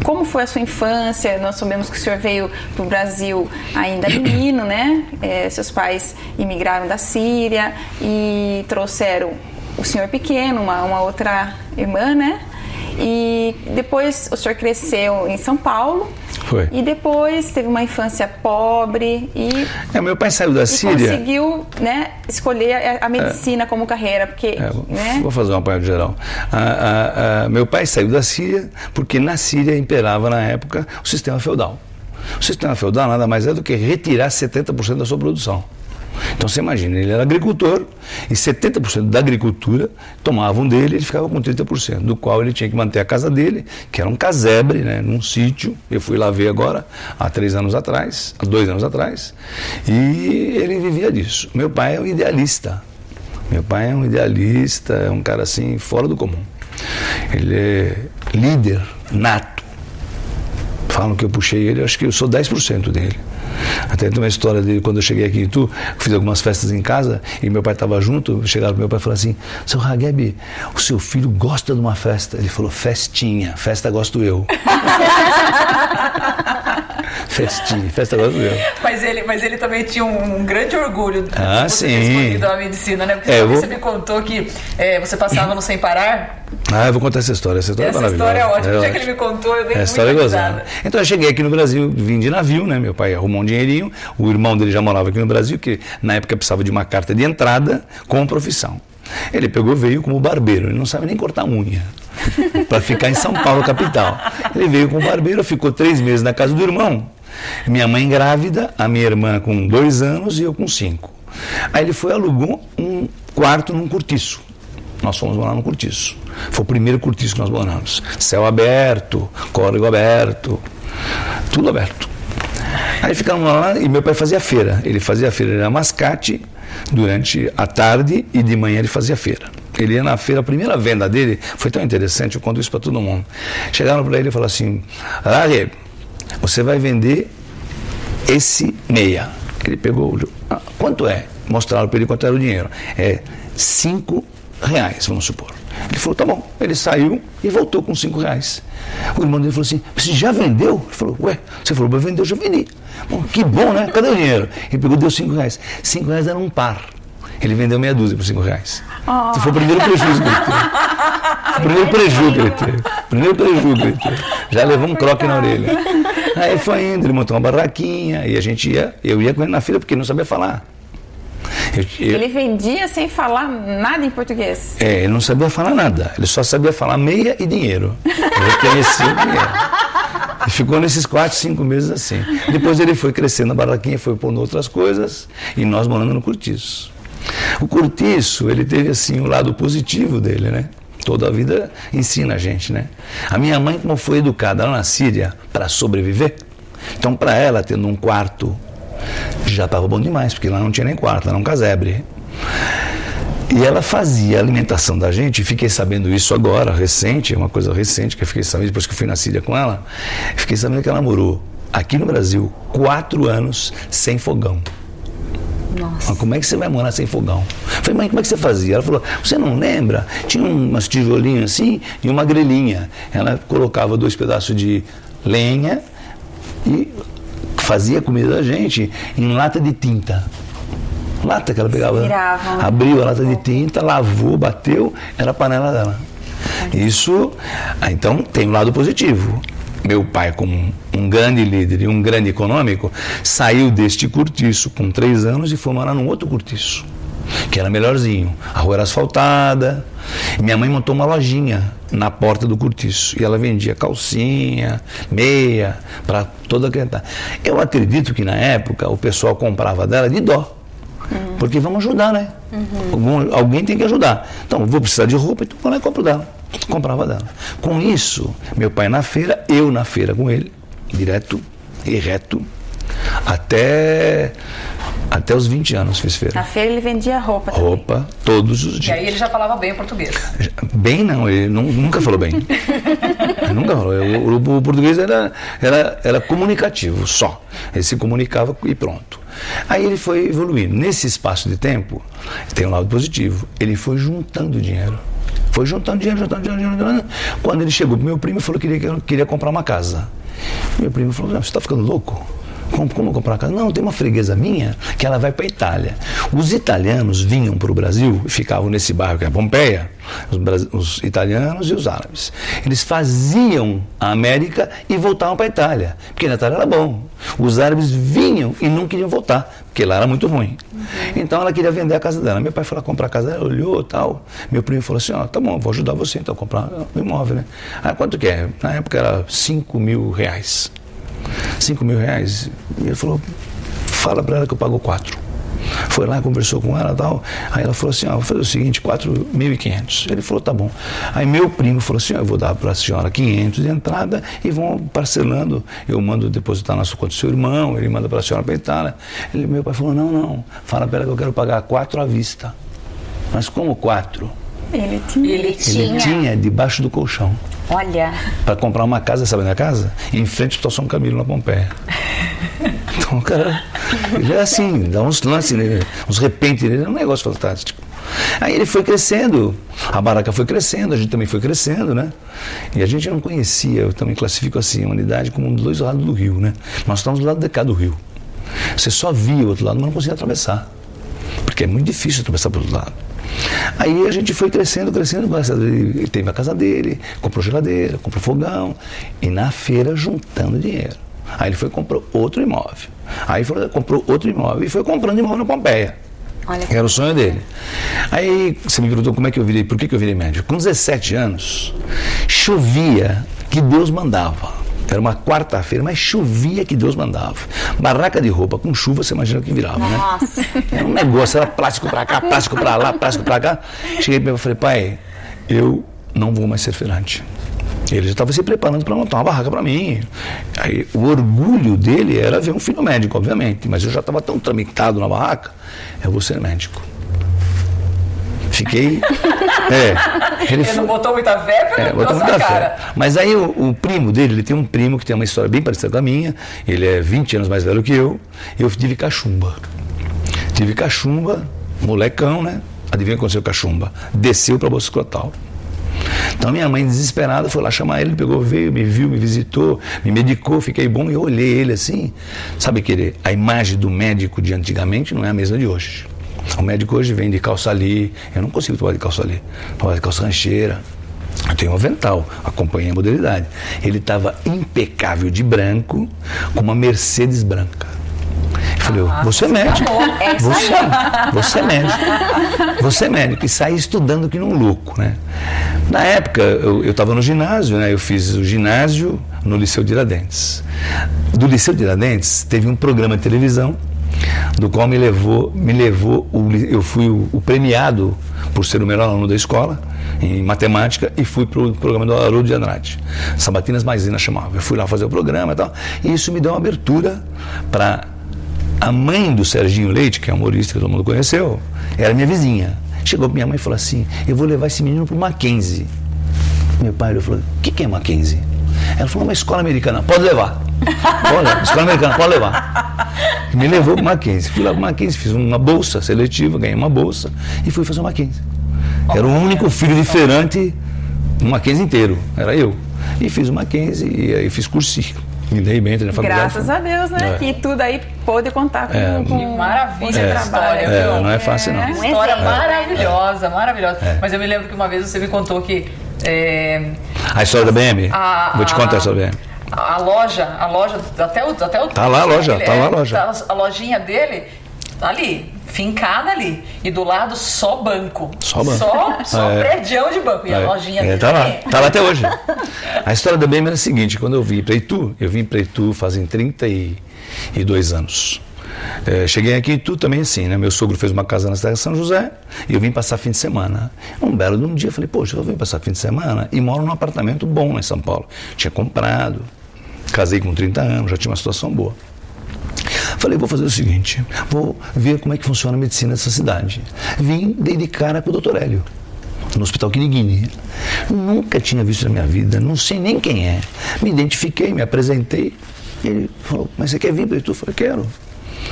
Como foi a sua infância? Nós sabemos que o senhor veio para o Brasil ainda menino, né? Seus pais imigraram da Síria e trouxeram o senhor pequeno, uma outra irmã, né? E depois o senhor cresceu em São Paulo. Foi. E depois teve uma infância pobre e Meu pai saiu da Síria. conseguiu, né, escolher a medicina como carreira, porque, né? Vou fazer um apanhado geral. Meu pai saiu da Síria porque na Síria imperava na época o sistema feudal. O sistema feudal nada mais é do que retirar 70% da sua produção. Então você imagina, ele era agricultor e 70% da agricultura tomavam dele, ele ficava com 30%, do qual ele tinha que manter a casa dele, que era um casebre, né, num sítio. Eu fui lá ver agora, há 2 anos atrás, e ele vivia disso. Meu pai é um idealista. Meu pai é um idealista, é um cara assim, fora do comum. Ele é líder nato. Falam que eu puxei ele, eu acho que eu sou 10% dele. Até tem uma história dele, quando eu cheguei aqui em Itu, fiz algumas festas em casa e meu pai estava junto, chegaram pro meu pai e falaram assim: seu Hageb, o seu filho gosta de uma festa. Ele falou: festinha, festa gosto eu. Festinha, festa gosto eu. Mas ele também tinha um grande orgulho de você ter escolhido a medicina, né? Porque você me contou que você passava no Sem Parar. Eu vou contar essa história. Essa história é maravilhosa. Essa história é ótima. O dia que ele me contou, eu dei muita risada. Então eu cheguei aqui no Brasil, vim de navio, né? Meu pai arrumou um dinheirinho, o irmão dele já morava aqui no Brasil, que na época precisava de uma carta de entrada com profissão. Ele veio como barbeiro, ele não sabe nem cortar unha, para ficar em São Paulo, capital. Ele veio como barbeiro, ficou 3 meses na casa do irmão, minha mãe grávida, a minha irmã com 2 anos e eu com 5. Aí ele alugou um quarto num cortiço. Nós fomos morar no cortiço. Foi o primeiro cortiço que nós moramos. Céu aberto, córrego aberto, tudo aberto. Aí ficamos lá e meu pai fazia feira. Ele fazia feira, ele era mascate durante a tarde e de manhã ele fazia feira. Ele ia na feira, a primeira venda dele foi tão interessante, eu conto isso para todo mundo. Chegaram para ele e falaram assim: Hageb, você vai vender esse meia. Ele pegou, quanto é? Mostraram para ele quanto era o dinheiro. É R$5, vamos supor. Ele falou: tá bom. Ele saiu e voltou com R$5. O irmão dele falou assim: você já vendeu? Ele falou: ué, você falou para vender, eu já vendi. Bom, que bom, né? Cadê o dinheiro? Ele pegou, deu R$5. R$5 era um par. Ele vendeu meia dúzia por R$5. Então foi o primeiro prejuízo que ele teve. Primeiro prejuízo que ele teve. Já levou um croque na orelha. Aí foi indo, ele montou uma barraquinha e eu ia com ele na fila porque ele não sabia falar. Ele vendia sem falar nada em português? Ele não sabia falar nada, ele só sabia falar meia e dinheiro. Ele conhecia o dinheiro. E ficou nesses 4, 5 meses assim. Depois ele foi crescendo na barraquinha, foi pondo outras coisas e nós morando no cortiço. O cortiço, ele teve assim o lado positivo dele, né? Toda a vida ensina a gente, né? A minha mãe, como foi educada lá na Síria para sobreviver, então para ela, tendo um quarto, já estava bom demais, porque lá não tinha nem quarto, era um casebre. E ela fazia a alimentação da gente, fiquei sabendo isso agora, recente, é uma coisa recente que eu fiquei sabendo, depois que eu fui na Síria com ela, fiquei sabendo que ela morou aqui no Brasil 4 anos sem fogão. Nossa. Mas como é que você vai morar sem fogão? Eu falei: mãe, como é que você fazia? Ela falou: você não lembra? Tinha umas tijolinhas assim e uma grelhinha. Ela colocava 2 pedaços de lenha e fazia a comida da gente em lata de tinta. Lata que ela pegava, abriu a lata de tinta, lavou, bateu, era a panela dela. Isso, então, tem um lado positivo. Meu pai, como um grande líder e um grande econômico, saiu deste cortiço com 3 anos e foi morar num outro cortiço, que era melhorzinho. A rua era asfaltada. E minha mãe montou uma lojinha na porta do cortiço. E ela vendia calcinha, meia, para toda a criança. Eu acredito que na época o pessoal comprava dela de dó. Porque vamos ajudar, né? Alguém tem que ajudar. Então, vou precisar de roupa, então vou lá e compro dela. Comprava dela. Com isso, meu pai na feira, eu na feira com ele, direto e reto, até os 20 anos fiz feira. Na feira ele vendia roupa também. Roupa, todos os dias. E aí ele já falava bem português? Bem não, ele nunca falou bem. Ele nunca falou. O português era comunicativo, só. Ele se comunicava e pronto. Aí ele foi evoluindo. Nesse espaço de tempo, tem um lado positivo, ele foi juntando dinheiro. Foi juntando dinheiro. Quando ele chegou pro meu primo e falou que queria comprar uma casa. Meu primo falou: você está ficando louco? Como comprar uma casa? Não, tem uma freguesa minha que ela vai para a Itália. Os italianos vinham para o Brasil e ficavam nesse bairro que é Pompeia, os italianos e os árabes. Eles faziam a América e voltavam para a Itália, porque na Itália era bom. Os árabes vinham e não queriam voltar, porque lá era muito ruim. Então ela queria vender a casa dela. Meu pai foi lá comprar a casa dela, olhou e tal. Meu primo falou assim: tá bom, vou ajudar você então a comprar o imóvel, né? Aí quanto que é? Na época era R$5.000. R$5.000. E ele falou: fala pra ela que eu pago 4. Foi lá, conversou com ela e tal. Aí ela falou assim: vou fazer o seguinte, 4.500. Ele falou: tá bom. Aí meu primo falou assim: eu vou dar pra senhora 500 de entrada e vão parcelando. Eu mando depositar na sua conta do seu irmão, ele manda pra senhora pra Itália. Meu pai falou: não, fala pra ela que eu quero pagar 4 à vista. Mas como 4? Ele tinha. Ele Ele tinha debaixo do colchão. Olha. Para comprar uma casa, sabe, na casa? Em frente ao Hospital São Camilo, na Pompeia. Então, cara, ele é assim, dá uns lances nele, uns repentes nele, é um negócio fantástico. Aí ele foi crescendo, a barraca foi crescendo, a gente também foi crescendo, né? E a gente não conhecia, eu também classifico assim, a unidade como dois lados do rio, né? Nós estamos do lado de cá do rio. Você só via o outro lado, mas não conseguia atravessar. Porque é muito difícil atravessar para o outro lado. Aí a gente foi crescendo, ele teve a casa dele, comprou geladeira, comprou fogão, e na feira juntando dinheiro. Aí ele foi e comprou outro imóvel. Aí comprou outro imóvel e foi comprando imóvel na Pompeia. Olha, era o sonho dele. Aí você me perguntou como é que eu virei, por que eu virei médico? Com 17 anos, chovia que Deus mandava. Era uma quarta-feira, mas chovia que Deus mandava. Barraca de roupa com chuva, você imagina o que virava, né? Nossa. Era um negócio, era plástico pra cá, plástico pra lá, plástico pra cá. Cheguei para ele e falei, pai, eu não vou mais ser feirante. Ele já estava se preparando para montar uma barraca para mim. Aí, o orgulho dele era ver um filho médico, obviamente, mas eu já estava tão tramitado na barraca, eu vou ser médico. Fiquei. Ele não botou muita fé, botou muita cara. Mas aí o primo dele, ele tem um primo que tem uma história bem parecida com a minha, ele é 20 anos mais velho que eu tive cachumba. Tive cachumba, molecão, né? Adivinha o que aconteceu com cachumba? Desceu para a bolsa escrotal. Então minha mãe desesperada foi lá chamar ele, pegou, veio, me viu, me visitou, me medicou, fiquei bom e eu olhei ele assim. Sabe a imagem do médico de antigamente não é a mesma de hoje. O médico hoje vem de calça ali, eu não consigo trabalhar de calça ali, trabalhar de calça rancheira. Eu tenho um avental, acompanhei a modalidade. Ele estava impecável de branco, com uma Mercedes branca. Eu falei, você é médico, você é médico, e saí estudando que nem um louco, né? Na época, eu estava no ginásio, né? Eu fiz o ginásio no Liceu de Tiradentes. Do Liceu de Tiradentes, teve um programa de televisão, do qual eu fui o premiado por ser o melhor aluno da escola em matemática e fui para o programa do Haroldo de Andrade, Sabatinas Maisena chamava. Eu fui lá fazer o programa e tal, e isso me deu uma abertura para a mãe do Serginho Leite, que é humorista que todo mundo conheceu, era minha vizinha. Chegou para minha mãe e falou assim, eu vou levar esse menino para o Mackenzie. Meu pai falou, o que é Mackenzie? Ela falou, uma escola americana, pode levar. Olha, escola americana, pode levar. Me levou para o Mackenzie. Fui lá para o Mackenzie, fiz uma bolsa seletiva, ganhei uma bolsa e fui fazer o Mackenzie. Era o único filho de feirante no Mackenzie inteiro, era eu. E fiz o Mackenzie e aí fiz cursinho. Me dei bem, entrei na faculdade. Graças a Deus, né? Que tudo aí pôde contar com maravilha essa história. Não é fácil, não. Uma história maravilhosa, maravilhosa. Mas eu me lembro que uma vez você me contou que... A história da BM? Vou te contar a história da BM. A loja, até o... Tá lá a loja, tá lá a loja. A lojinha dele, ali, fincada ali. E do lado só banco. Só banco. Só prédião de banco. E a lojinha dele. Tá lá até hoje. A história da BM era a seguinte, quando eu vim para Itu fazem 32 anos. Cheguei aqui em Itu também assim, né? Meu sogro fez uma casa na cidade de São José e eu vim passar fim de semana. Um belo de um dia, falei, poxa, eu vim passar fim de semana e moro num apartamento bom lá em São Paulo. Tinha comprado, casei com 30 anos, já tinha uma situação boa. Falei, vou fazer o seguinte, vou ver como é que funciona a medicina dessa cidade. Vim, dei de cara com o Dr. Hélio, no Hospital Quiriguini. Nunca tinha visto na minha vida, não sei nem quem é. Me identifiquei, me apresentei. Ele falou, mas você quer vir para Itu? Eu falei, quero.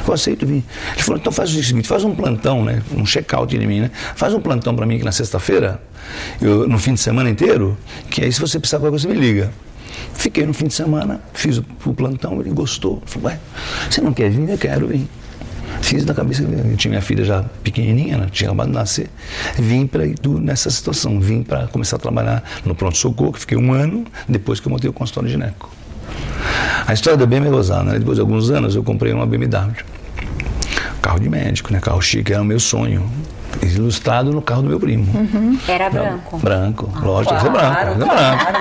Eu aceito vir. Ele falou, então faz o seguinte, faz um plantão, né? Um check-out de mim, né? Faz um plantão para mim aqui na sexta-feira, no fim de semana inteiro, que aí se você precisar de qualquer coisa, você me liga. Fiquei no fim de semana, fiz o plantão, ele gostou. Falou, ué, você não quer vir? Eu quero vir. Fiz da cabeça, eu tinha minha filha já pequenininha, né? Tinha acabado de nascer. Vim para Itu nessa situação, vim para começar a trabalhar no pronto-socorro, que fiquei 1 ano, depois que eu montei o consultório de gineco. A história da BMW é gozada, né? Depois de alguns anos eu comprei uma BMW. Carro de médico, né? Carro chique, era o meu sonho. Ilustrado no carro do meu primo. Era branco? Branco, lógico, claro, branco.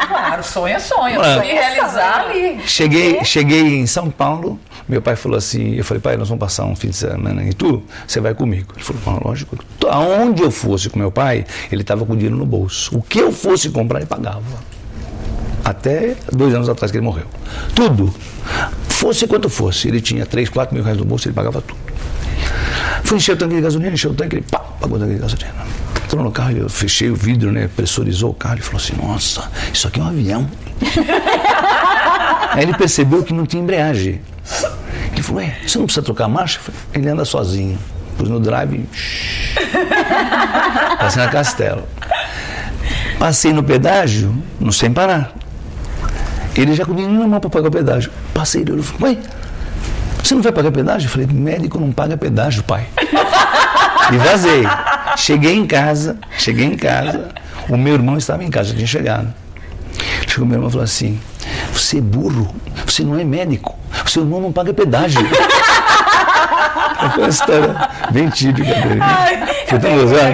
Claro, sonho é sonho. Sonho é realizar ali. Cheguei em São Paulo, meu pai falou assim, eu falei, pai, nós vamos passar um fim de semana em Itu, você vai comigo. Ele falou, lógico. Aonde eu fosse com meu pai, ele estava com dinheiro no bolso. O que eu fosse comprar, ele pagava. Até 2 anos atrás que ele morreu. Tudo. Fosse quanto fosse. Ele tinha 3, 4 mil reais no bolso, ele pagava tudo. Fui encher o tanque de gasolina, encheu o tanque, ele pagou o tanque de gasolina. entrou no carro, eu fechei o vidro, né? Pressurizou o carro e falou assim, nossa, isso aqui é um avião. Aí ele percebeu que não tinha embreagem. Ele falou, você não precisa trocar a marcha? Ele anda sozinho. Pus no drive, passei na Castelo. Passei no pedágio, sem parar. Ele já com o dinheiro na mão para pagar o pedágio. Passei, ele falou, você não vai pagar pedágio? Eu falei, médico não paga pedágio, pai. E vazei. Cheguei em casa, o meu irmão estava em casa, já tinha chegado. Chegou meu irmão e falou assim, você é burro, você não é médico, o seu irmão não paga pedágio. Foi uma história bem típica dele. Foi tão gozado.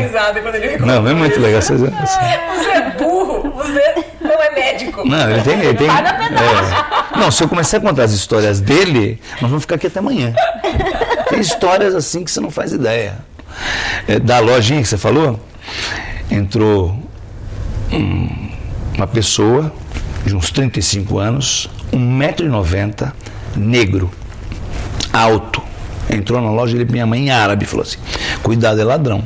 Não, é muito legal. Você é burro, você não é médico. Não, ele tem. Paga pedágio. Não, se eu começar a contar as histórias dele, nós vamos ficar aqui até amanhã. Tem histórias assim que você não faz ideia. Da lojinha que você falou, entrou uma pessoa de uns 35 anos, 1,90 m, negro, alto. Entrou na loja, minha mãe em árabe falou assim, cuidado, é ladrão.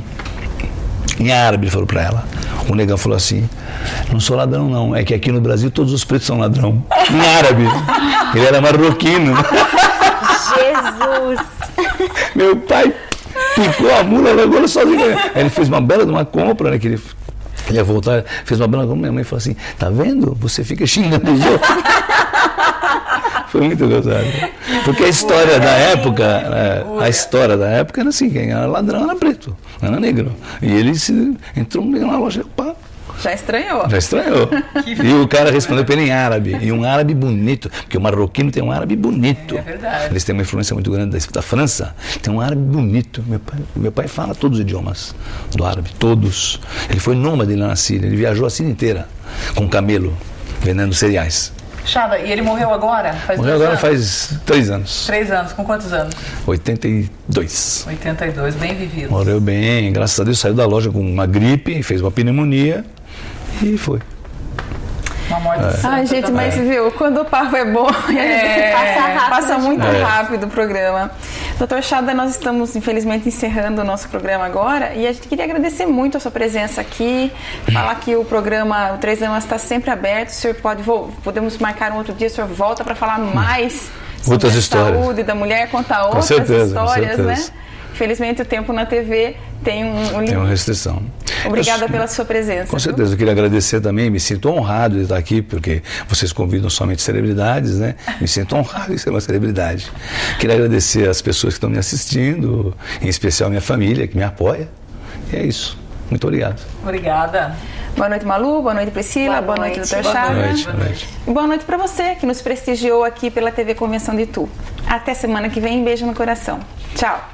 Em árabe ele falou pra ela. O negão falou assim, não sou ladrão não, é que aqui no Brasil todos os pretos são ladrão. Em árabe. Ele era marroquino. Jesus! Meu pai picou a mula, largou ele sozinho. Aí ele fez uma bela de uma compra, né, que ele ia voltar, fez uma bela compra. Minha mãe falou assim, tá vendo? Você fica xingando os outros. Foi muito gozado. Porque a história da época, era assim, quem era ladrão era preto, não era negro. E ele entrou na loja, pá. Já estranhou. E o cara respondeu para ele em árabe. E um árabe bonito, porque o marroquino tem um árabe bonito. É verdade. Eles têm uma influência muito grande da França. Tem um árabe bonito. Meu pai fala todos os idiomas do árabe, todos. Ele foi nômade lá na Síria. Ele viajou a Síria inteira com camelo, vendendo cereais. Chada, e ele morreu agora? Morreu agora faz 3 anos. 3 anos, com quantos anos? 82. 82, bem vivido. Morreu bem, graças a Deus saiu da loja com uma gripe, fez uma pneumonia e foi. Uma morte santa. Ai, gente, mas viu, quando o papo é bom, passa muito rápido o programa. Doutor Chada, nós estamos infelizmente encerrando o nosso programa agora e a gente queria agradecer muito a sua presença aqui, falar que o programa o 3 Damas está sempre aberto, o senhor podemos marcar um outro dia, o senhor volta para falar mais sobre a saúde da mulher, contar outras histórias, né? Infelizmente o tempo na TV tem um limite. Tem uma restrição. Obrigada pela sua presença. Com certeza, eu queria agradecer também, me sinto honrado de estar aqui, porque vocês convidam somente celebridades, né? Me sinto honrado de ser uma celebridade. Queria agradecer as pessoas que estão me assistindo, em especial minha família, que me apoia. E é isso. Muito obrigado. Obrigada. Boa noite, Malu. Boa noite, Priscila. Boa noite, Dr. Chada. Boa noite. E boa noite para você que nos prestigiou aqui pela TV Convenção de Itu. Até semana que vem. Beijo no coração. Tchau.